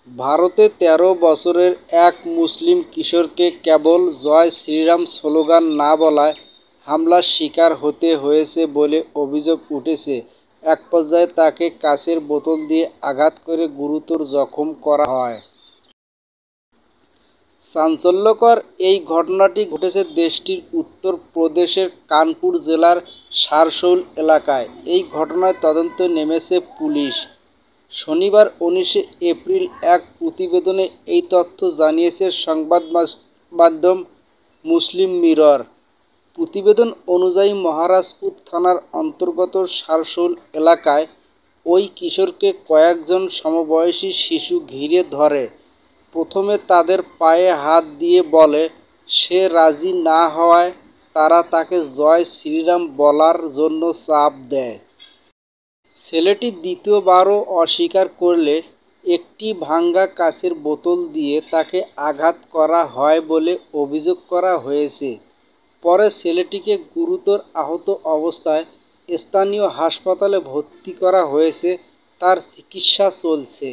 ভারতে ১৩ বছরের এক মুসলিম কিশোরকে কেবল জয় শ্রীরাম স্লোগান না বলায় হামলার শিকার হতে হয়েছে বলে অভিযোগ উঠেছে। এক পর্যায়ে তাকে কাচের বোতল দিয়ে আঘাত করে গুরুতর জখম করা হয়। চাঞ্চল্যকর এই ঘটনাটি ঘটেছে দেশটির উত্তর প্রদেশের কানপুর জেলার সারসৌল এলাকায়। এই ঘটনায় তদন্তে নেমেছে পুলিশ। শনিবার ১৯ এপ্রিল এক প্রতিবেদনে এই তথ্য জানিয়েছে সংবাদ মাধ্যম মুসলিম মিরর। প্রতিবেদন অনুযায়ী মহারাজপুর থানার অন্তর্গত সারসৌল এলাকায় ওই কিশোরকে কয়েকজন সমবয়সী শিশু ঘিরে ধরে। প্রথমে তাদের পায়ে হাত দিয়ে বলে, সে রাজি না হওয়ায় তারা তাকে জয় শ্রীরাম বলার জন্য চাপ দেয়। ছেলেটি দ্বিতীয়বারও অস্বীকার করলে একটি ভাঙা কাচের বোতল দিয়ে তাকে আঘাত করা হয় বলে অভিযোগ করা হয়েছে। পরে ছেলেটিকে গুরুতর আহত অবস্থায় স্থানীয় হাসপাতালে ভর্তি করা হয়েছে, তার চিকিৎসা চলছে।